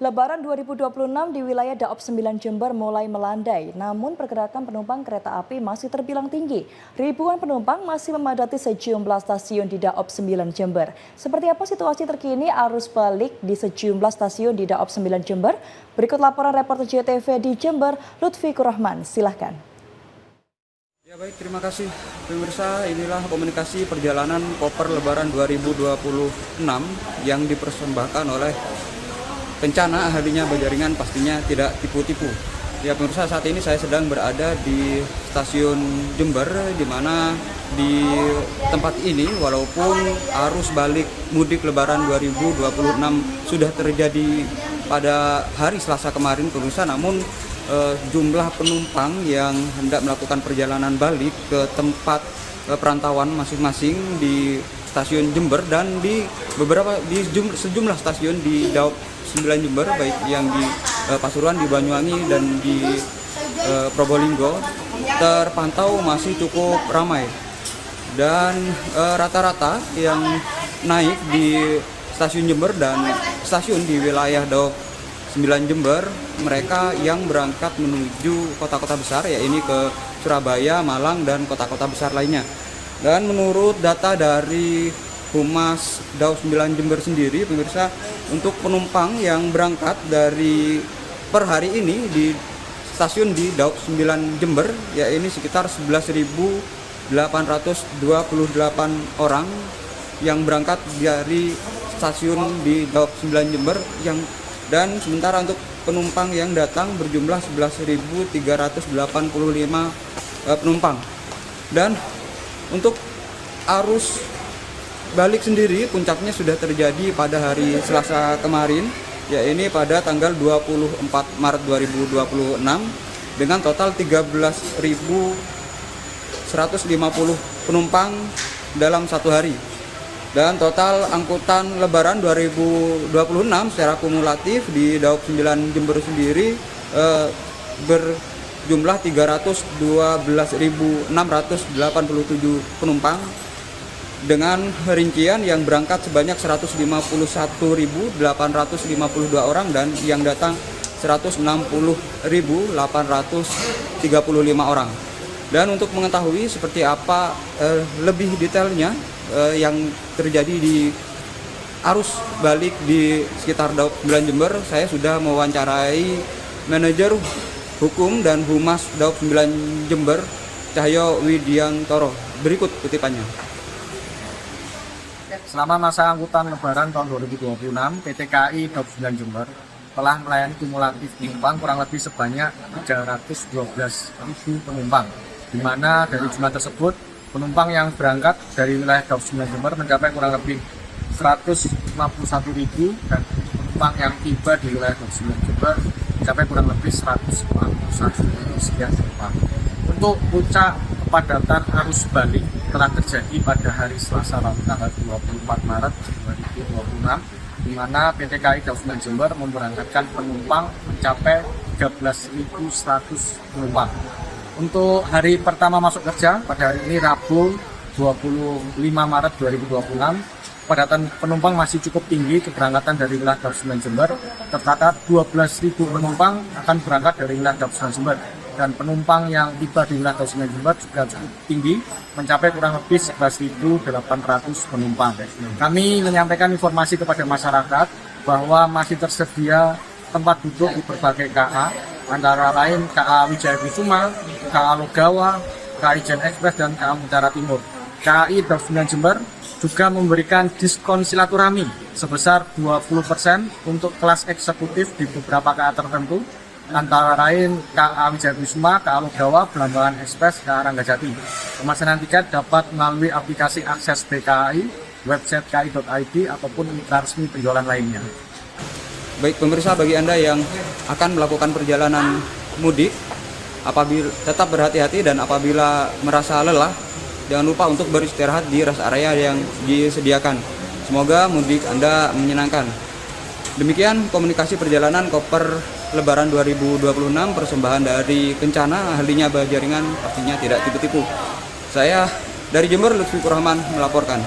Lebaran 2026 di wilayah Daop 9 Jember mulai melandai, namun pergerakan penumpang kereta api masih terbilang tinggi. Ribuan penumpang masih memadati sejumlah stasiun di Daop 9 Jember. Seperti apa situasi terkini arus balik di sejumlah stasiun di Daop 9 Jember? Berikut laporan reporter JTV di Jember, Lutfi Kurahman. Silahkan. Ya baik, terima kasih pemirsa. Inilah komunikasi perjalanan koper Lebaran 2026 yang dipersembahkan oleh Kencana, ahlinya Bajaringan, pastinya tidak tipu-tipu. Ya pemirsa, saat ini saya sedang berada di stasiun Jember, di mana di tempat ini walaupun arus balik mudik Lebaran 2026 sudah terjadi pada hari Selasa kemarin pemirsa, namun jumlah penumpang yang hendak melakukan perjalanan balik ke tempat perantauan masing-masing di stasiun Jember dan di sejumlah stasiun di Daop 9 Jember, baik yang di Pasuruan, di Banyuwangi dan di Probolinggo, terpantau masih cukup ramai. Dan rata-rata yang naik di stasiun Jember dan stasiun di wilayah Daop 9 Jember, mereka yang berangkat menuju kota-kota besar, ya ini ke Surabaya, Malang, dan kota-kota besar lainnya. Dan menurut data dari Humas Daop 9 Jember sendiri, pemirsa, untuk penumpang yang berangkat dari per hari ini di stasiun di Daop 9 Jember, ya ini sekitar 11.828 orang yang berangkat dari stasiun di Daop 9 Jember, dan sementara untuk penumpang yang datang berjumlah 11.385 penumpang. Dan untuk arus balik sendiri puncaknya sudah terjadi pada hari Selasa kemarin, ya ini pada tanggal 24 Maret 2026 dengan total 13.150 penumpang dalam satu hari. Dan total angkutan Lebaran 2026 secara kumulatif di Daop 9 Jember sendiri berjumlah 312.687 penumpang, dengan rincian yang berangkat sebanyak 151.852 orang dan yang datang 160.835 orang. Dan untuk mengetahui seperti apa lebih detailnya yang terjadi di arus balik di sekitar Daop 9 Jember, saya sudah mewawancarai manajer hukum dan Humas Daop 9 Jember, Cahyo Widiantoro. Berikut kutipannya. Selama masa angkutan Lebaran tahun 2026, PT KAI Daop 9 Jember telah melayani kumulatif penumpang kurang lebih sebanyak 312.000 penumpang, di mana dari jumlah tersebut penumpang yang berangkat dari wilayah Daop 9 Jember mencapai kurang lebih 151.000 dan penumpang yang tiba di wilayah Daop 9 Jember mencapai kurang lebih 141.000 sekian penumpang. Untuk puncak kepadatan arus balik telah terjadi pada hari Selasa lalu tanggal 24 Maret 2026, di mana PT KAI Daop 9 Jember memberangkatkan penumpang mencapai 13.100 penumpang. Untuk hari pertama masuk kerja pada hari ini Rabu 25 Maret 2026, kepadatan penumpang masih cukup tinggi. Keberangkatan dari wilayah Daop 9 Jember tercatat 12.000 penumpang akan berangkat dari wilayah Daop 9 Jember, dan penumpang yang tiba di wilayah Daop 9 Jember juga cukup tinggi, mencapai kurang lebih 11.800 penumpang. Kami menyampaikan informasi kepada masyarakat bahwa masih tersedia tempat duduk di berbagai KA, antara lain KA Wijaya Kusuma, KA Logawa, KA Ijen Express, dan KA Mutiara Timur. KAI Daop 9 Jember juga memberikan diskon silaturahmi sebesar 20% untuk kelas eksekutif di beberapa KA tertentu, antara lain KA Wijaya Kusuma, KA Logawa, Belambangan Express, KA Ranggajati. Pemesanan tiket dapat melalui aplikasi akses BKAI, website kai.id, ataupun mitra resmi penjualan lainnya. Baik pemirsa, bagi Anda yang akan melakukan perjalanan mudik, apabila tetap berhati-hati dan apabila merasa lelah, jangan lupa untuk beristirahat di rest area yang disediakan. Semoga mudik Anda menyenangkan. Demikian komunikasi perjalanan koper Lebaran 2026 persembahan dari Kencana, ahlinya Bajaringan, pastinya tidak tipu-tipu. Saya dari Jember, Lutfi Kurahman melaporkan.